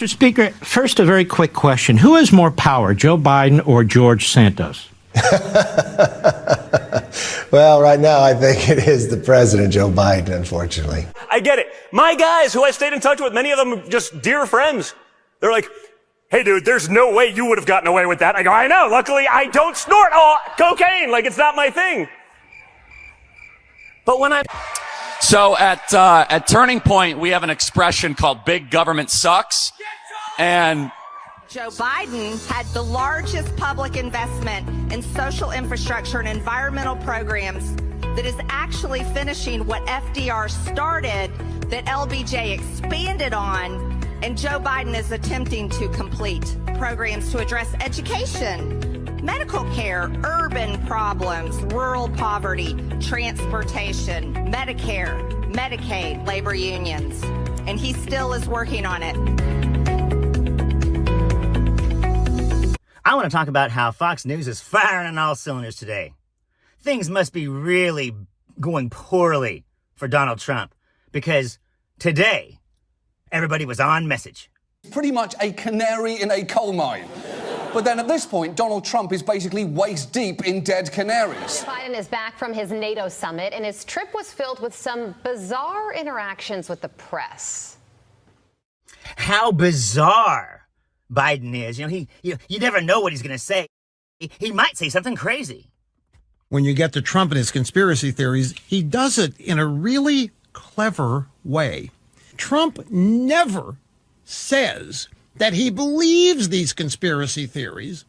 Mr. Speaker, first a very quick question. Who has more power, Joe Biden or George Santos? Well, right now I think it is the president, Joe Biden, unfortunately. I get it. My guys, who I stayed in touch with, many of them just dear friends. They're like, hey, dude, there's no way you would have gotten away with that. I go, I know. Luckily, I don't snort cocaine. Like, it's not my thing. But when So at Turning Point, we have an expression called big government sucks. And Joe Biden had the largest public investment in social infrastructure and environmental programs that is actually finishing what FDR started, that LBJ expanded on, and Joe Biden is attempting to complete programs to address education, medical care, urban problems, rural poverty, transportation, Medicare, Medicaid, labor unions, and he still is working on it. I want to talk about how Fox News is firing on all cylinders today. Things must be really going poorly for Donald Trump, because today, everybody was on message. Pretty much a canary in a coal mine. But then at this point, Donald Trump is basically waist deep in dead canaries. Biden is back from his NATO summit, and his trip was filled with some bizarre interactions with the press. How bizarre Biden is. You never know what he's going to say. He might say something crazy. When you get to Trump and his conspiracy theories, he does it in a really clever way. Trump never says that he believes these conspiracy theories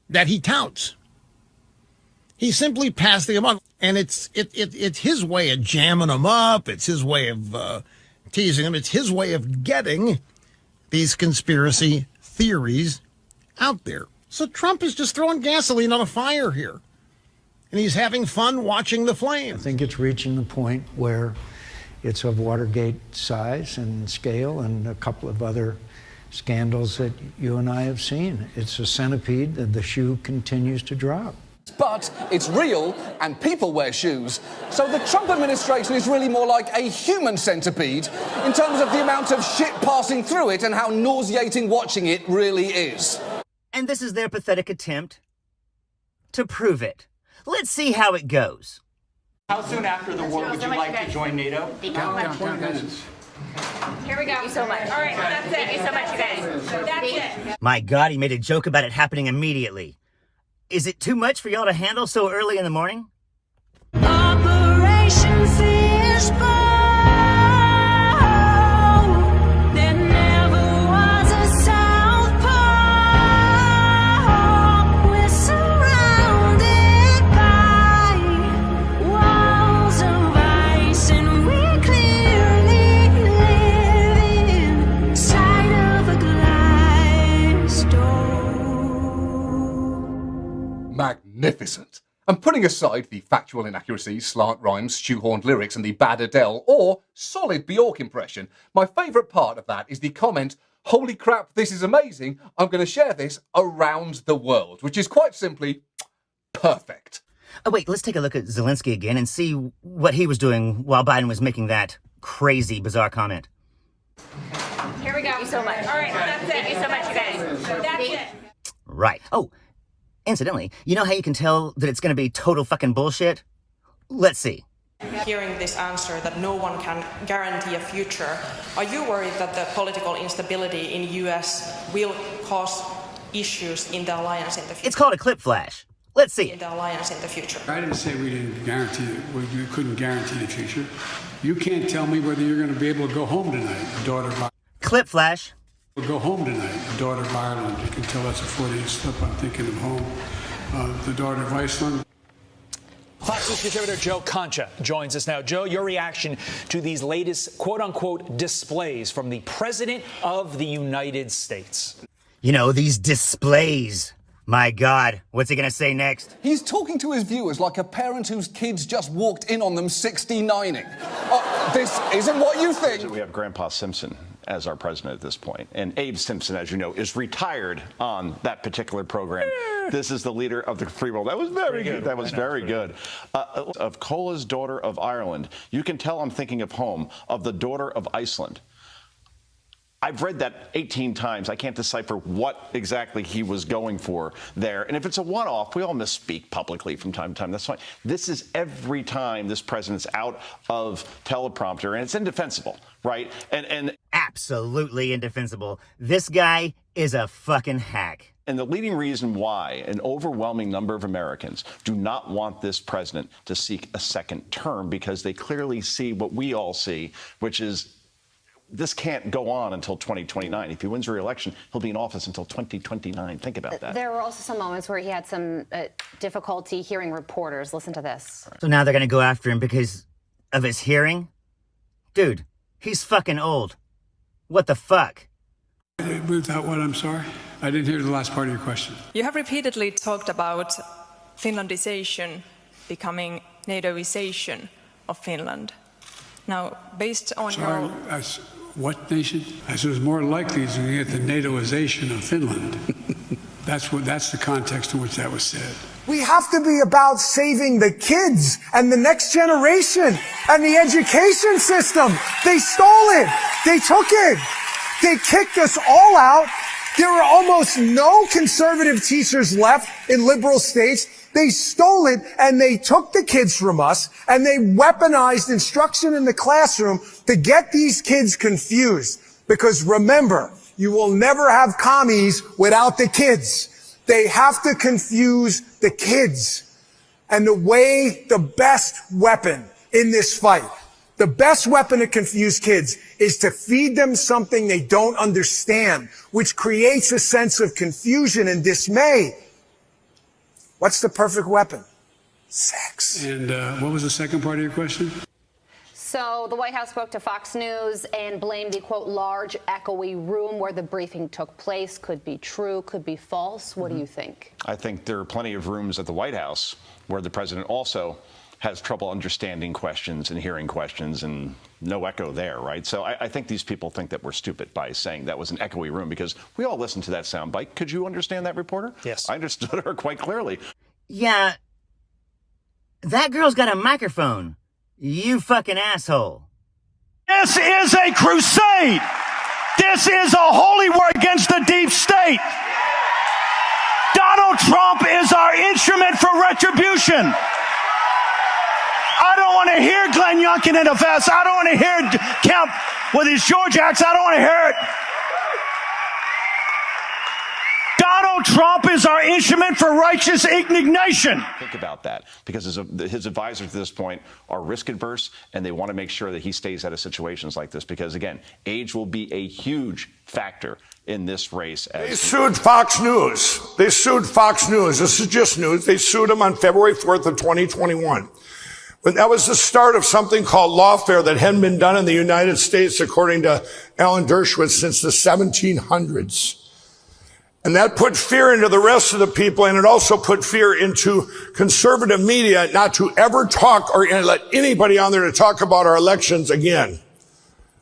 that he touts. He simply passed them on, and it's his way of jamming them up. It's his way of teasing them. It's his way of getting these conspiracy theories out there. So Trump is just throwing gasoline on a fire here, and he's having fun watching the flames. I think it's reaching the point where it's of Watergate size and scale, and a couple of other scandals that you and I have seen. It's a centipede, and the shoe continues to drop. But it's real, and people wear shoes. So the Trump administration is really more like a human centipede in terms of the amount of shit passing through it and how nauseating watching it really is. And this is their pathetic attempt to prove it. Let's see how it goes. How soon after the war would you like to join NATO? Down 20 minutes. Here we go. Thank you so much. All right, that's it. Thank you so much, you guys. That's it. My God, he made a joke about it happening immediately. Is it too much for y'all to handle so early in the morning? Operation Fishbowl. There never was a South Pole. We're surrounded by walls of ice, and we clearly live inside of a glass door. Magnificent. And putting aside the factual inaccuracies, slant rhymes, shoehorned lyrics, and the bad Adele or solid Bjork impression, my favourite part of that is the comment, holy crap, this is amazing, I'm going to share this around the world, which is quite simply perfect. Oh, wait, let's take a look at Zelensky again and see what he was doing while Biden was making that crazy, bizarre comment. Here we go. Thank you so much. All right, that's it. Thank you so much, you guys. That's it. Right. Oh, incidentally, you know how you can tell that it's going to be total fucking bullshit? Let's see. Hearing this answer that no one can guarantee a future, are you worried that the political instability in the US will cause issues in the alliance in the future? It's called a clip flash. Let's see. In the alliance in the future. I didn't say we didn't guarantee it. We couldn't guarantee the future. You can't tell me whether you're going to be able to go home tonight, daughter of clip flash. We'll go home tonight, the daughter of Ireland. You can tell that's a Freudian slip. I'm thinking of home. The daughter of Iceland. Fox News contributor Joe Concha joins us now. Joe, your reaction to these latest quote-unquote displays from the President of the United States. You know, these displays. My God, what's he going to say next? He's talking to his viewers like a parent whose kids just walked in on them 69ing. This isn't what you think. We have Grandpa Simpson as our president at this point. And Abe Simpson, as you know, is retired on that particular program. This is the leader of the free world. That was very good. That was very good. Of Cola's daughter of Ireland. You can tell I'm thinking of home, of the daughter of Iceland. I've read that 18 times. I can't decipher what exactly he was going for there. And if it's a one-off, we all misspeak publicly from time to time. That's fine. This is every time this president's out of teleprompter, and it's indefensible, right? And absolutely indefensible. This guy is a fucking hack. And the leading reason why an overwhelming number of Americans do not want this president to seek a second term, because they clearly see what we all see, which is this can't go on until 2029. If he wins re-election, he'll be in office until 2029. Think about that. There were also some moments where he had some difficulty hearing reporters. Listen to this. So now they're going to go after him because of his hearing? Dude, he's fucking old. What the fuck? Without what? I'm sorry? I didn't hear the last part of your question. You have repeatedly talked about Finlandization becoming NATOization of Finland. Now, based on your... What nation? I said it was more likely to get the NATOization of Finland. That's the context in which that was said. We have to be about saving the kids and the next generation and the education system. They stole it. They took it. They kicked us all out. There were almost no conservative teachers left in liberal states. They stole it and they took the kids from us and they weaponized instruction in the classroom to get these kids confused. Because remember, you will never have commies without the kids. They have to confuse the kids. And the best weapon in this fight, the best weapon to confuse kids is to feed them something they don't understand, which creates a sense of confusion and dismay. What's the perfect weapon? Sex. And what was the second part of your question? So the White House spoke to Fox News and blamed the, quote, large echoey room where the briefing took place. Could be true, could be false. What do you think? I think there are plenty of rooms at the White House where the president also has trouble understanding questions and hearing questions, and no echo there, right? So I think these people think that we're stupid by saying that was an echoey room, because we all listened to that soundbite. Could you understand that, reporter? Yes. I understood her quite clearly. Yeah, that girl's got a microphone. You fucking asshole. This is a crusade. This is a holy war against the deep state. Donald Trump is our instrument for retribution. I don't want to hear Glenn Youngkin in a vest. I don't want to hear Kemp with his George acts. I don't want to hear it. Donald Trump is our instrument for righteous indignation. Think about that, because his advisors to this point are risk adverse, and they want to make sure that he stays out of situations like this, because, again, age will be a huge factor in this race. They sued Fox News. They sued Fox News. This is just news. They sued him on February 4th of 2021. But that was the start of something called lawfare that hadn't been done in the United States, according to Alan Dershowitz, since the 1700s. And that put fear into the rest of the people, and it also put fear into conservative media not to ever talk or let anybody on there to talk about our elections again.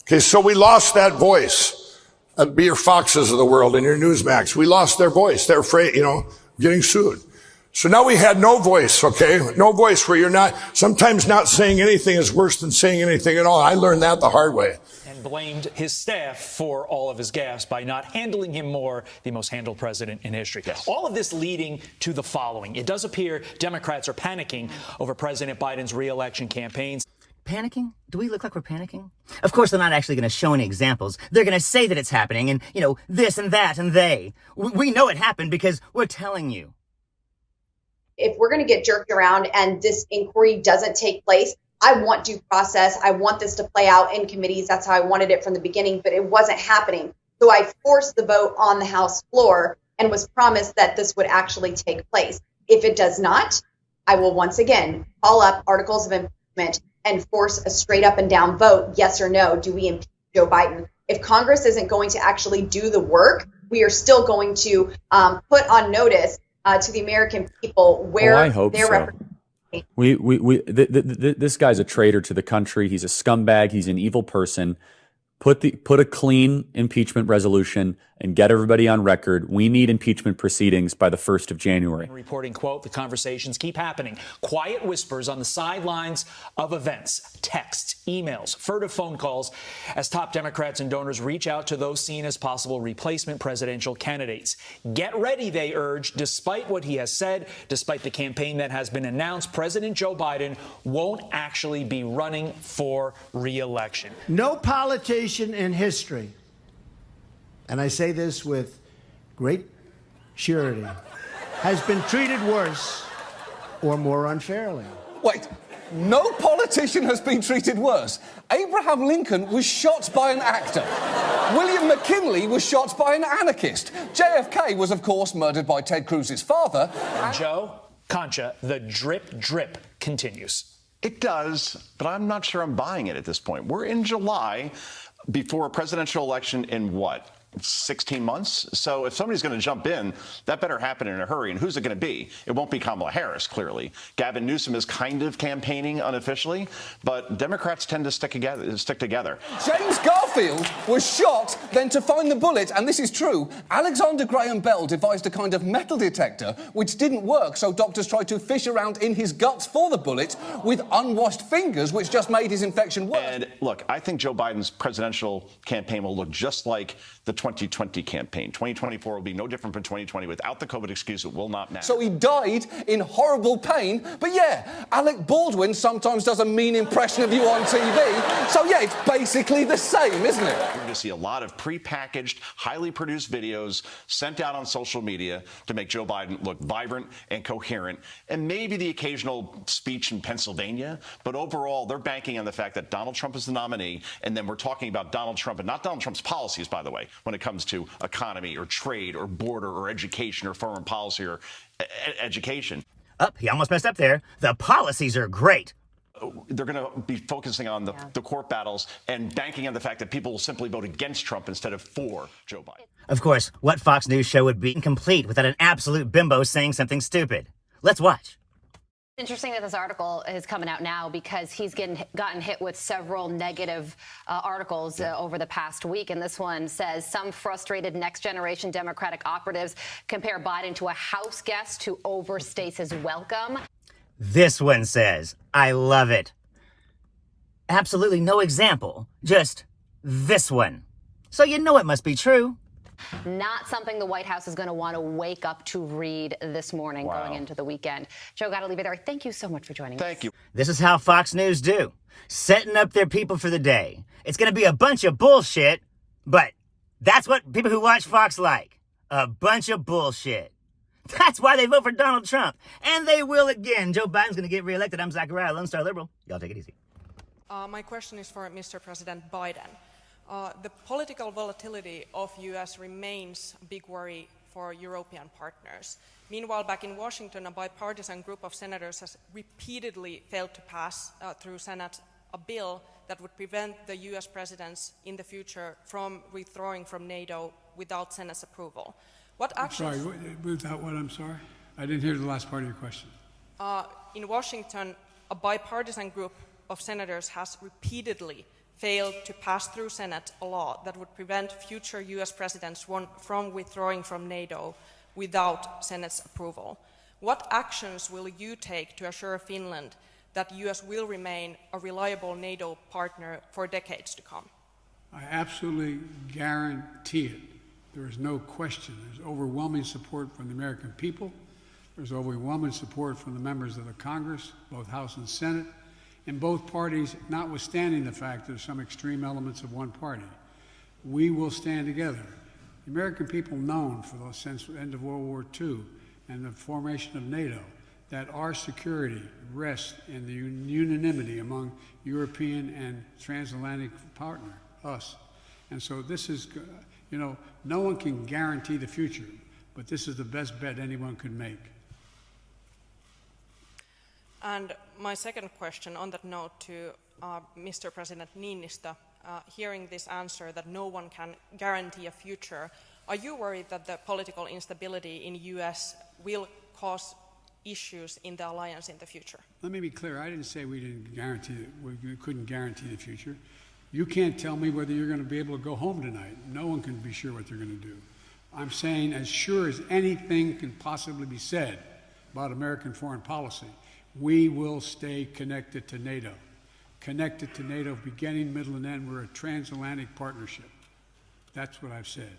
Okay, so we lost that voice. That'd be your Foxes of the world and your Newsmax. We lost their voice. They're afraid, getting sued. So now we had no voice, okay? No voice where sometimes not saying anything is worse than saying anything at all. I learned that the hard way. And blamed his staff for all of his gaffes by not handling him more, the most handled president in history. Yes. All of this leading to the following. It does appear Democrats are panicking over President Biden's re-election campaigns. Panicking? Do we look like we're panicking? Of course, they're not actually going to show any examples. They're going to say that it's happening and, this and that and they. We know it happened because we're telling you. If we're going to get jerked around and this inquiry doesn't take place, I want due process. I want this to play out in committees. That's how I wanted it from the beginning, but it wasn't happening. So I forced the vote on the House floor and was promised that this would actually take place. If it does not, I will once again call up articles of impeachment and force a straight up and down vote, yes or no, do we impeach Joe Biden? If Congress isn't going to actually do the work, we are still going to put on notice to the American people where I hope they're so. This guy's a traitor to the country. He's a scumbag. He's an evil person. Put a clean impeachment resolution and get everybody on record. We need impeachment proceedings by the 1st of January. Reporting, quote, the conversations keep happening. Quiet whispers on the sidelines of events, texts, emails, furtive phone calls as top Democrats and donors reach out to those seen as possible replacement presidential candidates. Get ready, they urge. Despite what he has said, despite the campaign that has been announced, President Joe Biden won't actually be running for re-election. No politician in history, and I say this with great surety, has been treated worse or more unfairly. Wait, no politician has been treated worse. Abraham Lincoln was shot by an actor. William McKinley was shot by an anarchist. JFK was, of course, murdered by Ted Cruz's father. Joe, Concha, the drip drip continues. It does, but I'm not sure I'm buying it at this point. We're in July before a presidential election in what? 16 months. So if somebody's going to jump in, that better happen in a hurry. And who's it going to be? It won't be Kamala Harris, clearly. Gavin Newsom is kind of campaigning unofficially, but Democrats tend to stick together. James Garfield was shot, then to find the bullet, and this is true, Alexander Graham Bell devised a kind of metal detector which didn't work, so doctors tried to fish around in his guts for the bullet with unwashed fingers, which just made his infection worse. And look, I think Joe Biden's presidential campaign will look just like the 2020 campaign. 2024 will be no different from 2020. Without the COVID excuse, it will not matter. So he died in horrible pain. But yeah, Alec Baldwin sometimes does a mean impression of you on TV. So yeah, it's basically the same, isn't it? We're going to see a lot of prepackaged, highly produced videos sent out on social media to make Joe Biden look vibrant and coherent, and maybe the occasional speech in Pennsylvania. But overall, they're banking on the fact that Donald Trump is the nominee, and then we're talking about Donald Trump and not Donald Trump's policies, by the way, when it comes to economy or trade or border or education or foreign policy or education. He almost messed up there. The policies are great. They're going to be focusing on the court battles and banking on the fact that people will simply vote against Trump instead of for Joe Biden. Of course, what Fox News show would be incomplete without an absolute bimbo saying something stupid? Let's watch. Interesting that this article is coming out now because he's gotten hit with several negative articles over the past week. And this one says some frustrated next-generation Democratic operatives compare Biden to a house guest who overstays his welcome. This one says, I love it. Absolutely no example, just this one. So you know it must be true. Not something the White House is going to want to wake up to read this morning going into the weekend. Joe, got to leave it there. Thank you so much for joining us. Thank you. This is how Fox News do. Setting up their people for the day. It's going to be a bunch of bullshit, but that's what people who watch Fox like. A bunch of bullshit. That's why they vote for Donald Trump. And they will again. Joe Biden's going to get reelected. I'm Zachariah, Lone Star Liberal. Y'all take it easy. My question is for Mr. President Biden. The political volatility of U.S. remains a big worry for European partners. Meanwhile, back in Washington, a bipartisan group of senators has repeatedly failed to pass through Senate a bill that would prevent the U.S. presidents in the future from withdrawing from NATO without Senate's approval. What actions? Sorry, without what? I'm sorry? I didn't hear the last part of your question. In Washington, a bipartisan group of senators has repeatedly failed to pass through Senate a law that would prevent future U.S. presidents from withdrawing from NATO without Senate's approval. What actions will you take to assure Finland that the U.S. will remain a reliable NATO partner for decades to come? I absolutely guarantee it. There is no question. There's overwhelming support from the American people. There's overwhelming support from the members of the Congress, both House and Senate, in both parties, notwithstanding the fact there's some extreme elements of one party. We will stand together. The American people known since the end of World War II and the formation of NATO that our security rests in the unanimity among European and transatlantic partner, us. And so this is, no one can guarantee the future, but this is the best bet anyone could make. And my second question on that note to Mr. President Niinistö, hearing this answer that no one can guarantee a future, are you worried that the political instability in the U.S. will cause issues in the alliance in the future? Let me be clear. I didn't say we couldn't guarantee the future. You can't tell me whether you're going to be able to go home tonight. No one can be sure what they're going to do. I'm saying, as sure as anything can possibly be said about American foreign policy, we will stay connected to NATO. Connected to NATO, beginning, middle, and end. We're a transatlantic partnership. That's what I've said.